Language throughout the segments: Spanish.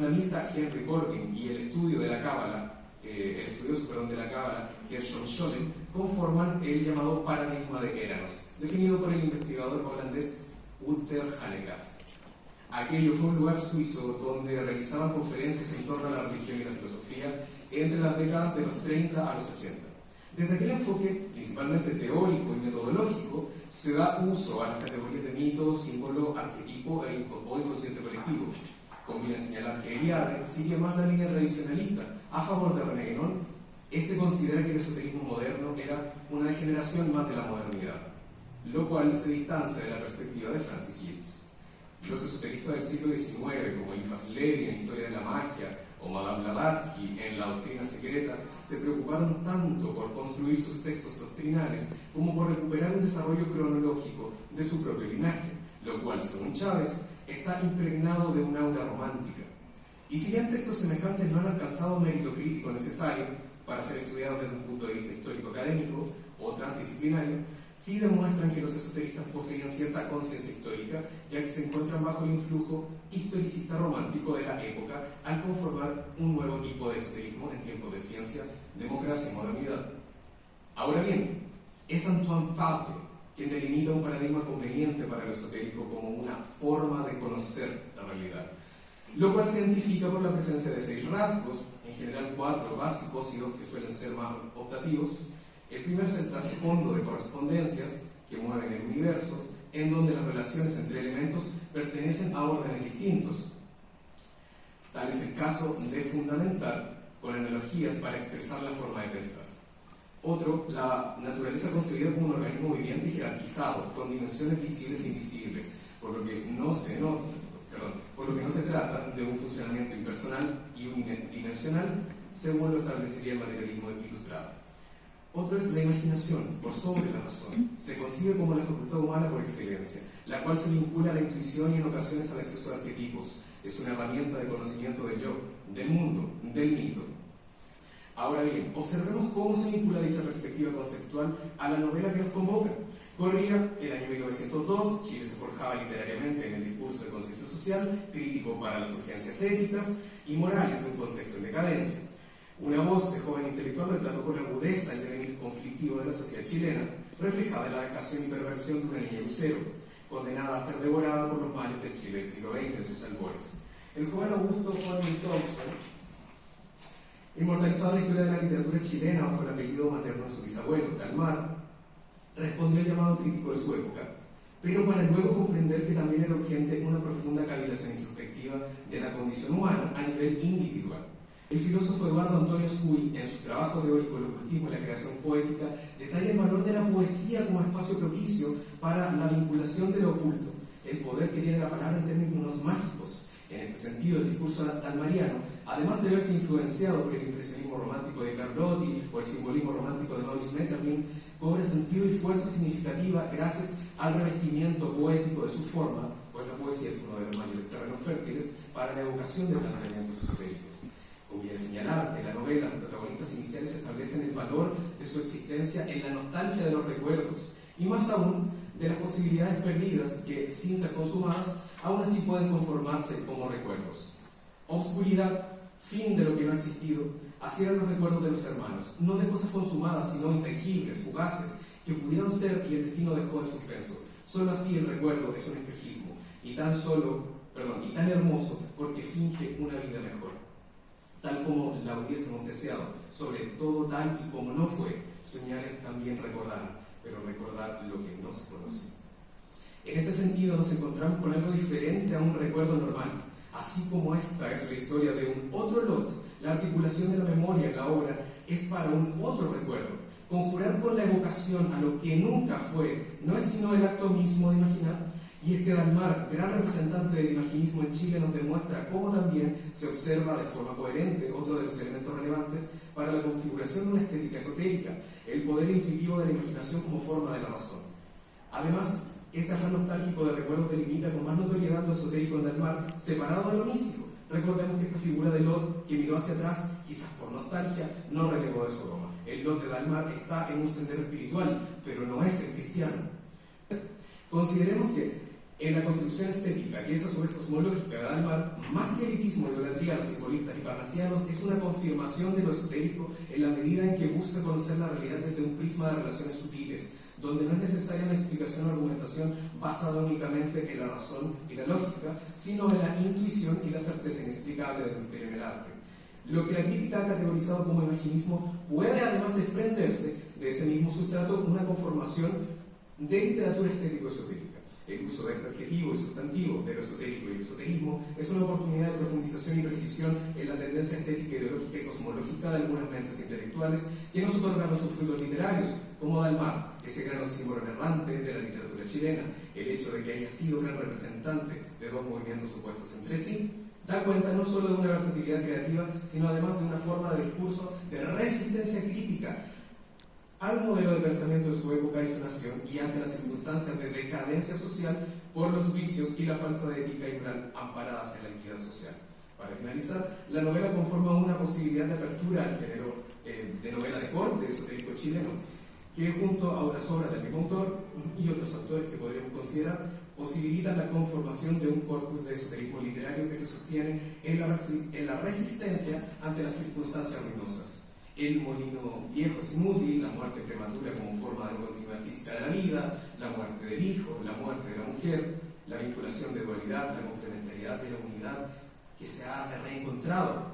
islamista Henry Corbin y el estudioso de la Cábala, Gershon Scholem, conforman el llamado paradigma de Eranos, definido por el investigador holandés Wouter Hanegraaff. Aquello fue un lugar suizo donde realizaban conferencias en torno a la religión y la filosofía entre las décadas de los 30 a los 80. Desde aquel enfoque, principalmente teórico y metodológico, se da uso a las categorías de mito, símbolo, arquetipo o inconsciente colectivo. Conviene señalar que Eliade sigue más la línea tradicionalista a favor de René Guénon. Este considera que el esoterismo moderno era una degeneración más de la modernidad, lo cual se distancia de la perspectiva de Francis Yates. Los esoteristas del siglo XIX, como Eliphas Levi en Historia de la Magia o Madame Blavatsky en La Doctrina Secreta, se preocuparon tanto por construir sus textos doctrinales como por recuperar un desarrollo cronológico de su propio linaje, lo cual, según Chávez, está impregnado de un aura romántica. Y si bien textos semejantes no han alcanzado mérito crítico necesario para ser estudiados desde un punto de vista histórico-académico o transdisciplinario, sí demuestran que los esoteristas poseían cierta conciencia histórica, ya que se encuentran bajo el influjo historicista romántico de la época al conformar un nuevo tipo de esoterismo en tiempos de ciencia, democracia y modernidad. Ahora bien, es Antoine Fabre quien delimita un paradigma conveniente para el esotérico como una forma de conocer la realidad, lo cual se identifica por la presencia de 6 rasgos, en general 4 básicos y 2 que suelen ser más optativos. El primero es el trasfondo de correspondencias que mueven el universo, en donde las relaciones entre elementos pertenecen a órdenes distintos. Tal es el caso de fundamental con analogías para expresar la forma de pensar. Otro, la naturaleza concebida como un organismo viviente y jerarquizado, con dimensiones visibles e invisibles, por lo que no se trata de un funcionamiento impersonal y unidimensional, según lo establecería el materialismo ilustrado. Otro es la imaginación, por sobre la razón. Se concibe como la facultad humana por excelencia, la cual se vincula a la intuición y en ocasiones al exceso de arquetipos. Es una herramienta de conocimiento del yo, del mundo, del mito. Ahora bien, observemos cómo se vincula dicha perspectiva conceptual a la novela que nos convoca. Corría el año 1902, Chile se forjaba literariamente en el discurso de conciencia social, crítico para las urgencias éticas y morales de un contexto en decadencia. Una voz de joven intelectual retrató con agudeza el devenir conflictivo de la sociedad chilena, reflejada en la dejación y perversión de una niña lucero, condenada a ser devorada por los males del Chile del siglo XX en sus albores. El joven Augusto Juan Thompson, inmortalizado en la historia de la literatura chilena bajo el apellido materno de su bisabuelo, Dalmar, respondió al llamado crítico de su época, pero para luego comprender que también era urgente una profunda cavilación introspectiva de la condición humana a nivel individual. El filósofo Eduardo Antonio Sui, en su trabajo teórico El ocultismo y la creación poética, detalla el valor de la poesía como espacio propicio para la vinculación de lo oculto, el poder que tiene la palabra en términos mágicos. En este sentido, el discurso dalmariano, además de verse influenciado por el impresionismo romántico de Carlotti o el simbolismo romántico de Maurice Maeterlinck, cobra sentido y fuerza significativa gracias al revestimiento poético de su forma, pues la poesía es uno de los mayores terrenos fértiles para la evocación de planteamientos esotéricos. Conviene señalar que en la novela los protagonistas iniciales establecen el valor de su existencia en la nostalgia de los recuerdos, y más aún de las posibilidades perdidas que, sin ser consumadas, aún así pueden conformarse como recuerdos. Obscuridad, fin de lo que no ha existido, así eran los recuerdos de los hermanos, no de cosas consumadas, sino intangibles, fugaces, que pudieron ser y el destino dejó en suspenso. Solo así el recuerdo es un espejismo, y tan hermoso porque finge una vida mejor. Tal como la hubiésemos deseado, sobre todo tal y como no fue, soñar es también recordar, pero recordar lo que no se conoce. En este sentido nos encontramos con algo diferente a un recuerdo normal. Así como esta es la historia de un otro lot, la articulación de la memoria en la obra es para un otro recuerdo. Conjurar con la evocación a lo que nunca fue no es sino el acto mismo de imaginar. Y es que Dalmar, gran representante del imaginismo en Chile, nos demuestra cómo también se observa de forma coherente otro de los elementos relevantes para la configuración de una estética esotérica, el poder intuitivo de la imaginación como forma de la razón. Además, este afán nostálgico de recuerdos delimita con más notoriedad lo esotérico en Dalmar, separado de lo místico. Recordemos que esta figura de Lot, que miró hacia atrás, quizás por nostalgia, no renegó de Sodoma. El Lot de Dalmar está en un sendero espiritual, pero no es el cristiano. Consideremos que En la construcción estética, que es a su vez cosmológica de Dalmar, más que elitismo, idolatría a los simbolistas y parnasianos, es una confirmación de lo esotérico en la medida en que busca conocer la realidad desde un prisma de relaciones sutiles, donde no es necesaria una explicación o argumentación basada únicamente en la razón y la lógica, sino en la intuición y la certeza inexplicable del misterio en el arte. Lo que la crítica ha categorizado como imaginismo puede además desprenderse de ese mismo sustrato una conformación de literatura estético-esotérica. El uso de este adjetivo y sustantivo de lo esotérico y el esoterismo es una oportunidad de profundización y precisión en la tendencia estética, ideológica y cosmológica de algunas mentes intelectuales que nos otorgan sus frutos literarios, como Dalmar, ese gran símbolo errante de la literatura chilena. El hecho de que haya sido gran representante de dos movimientos opuestos entre sí da cuenta no solo de una versatilidad creativa, sino además de una forma de discurso de resistencia crítica al modelo de pensamiento de su época y su nación, y ante las circunstancias de decadencia social por los vicios y la falta de ética y moral amparadas en la equidad social. Para finalizar, la novela conforma una posibilidad de apertura al género de novela de corte esotérico chileno, que junto a otras obras del mismo autor y otros autores que podríamos considerar, posibilita la conformación de un corpus de esoterismo literario que se sostiene en la resistencia ante las circunstancias ruinosas. El molino viejo es inútil, la muerte prematura como forma de continuidad física de la vida, la muerte del hijo, la muerte de la mujer, la vinculación de dualidad, la complementariedad de la unidad que se ha reencontrado,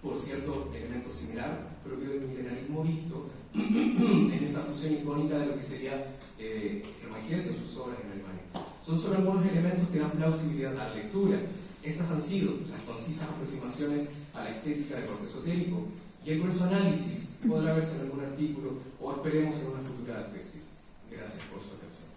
por cierto, elemento similar propio del milenarismo visto en esa fusión icónica de lo que sería Hermann Hesse en sus obras en Alemania. Son solo algunos elementos que dan plausibilidad a la lectura. Estas han sido las concisas aproximaciones a la estética de corte esotérico, y el grueso análisis podrá verse en algún artículo o esperemos en una futura tesis. Gracias por su atención.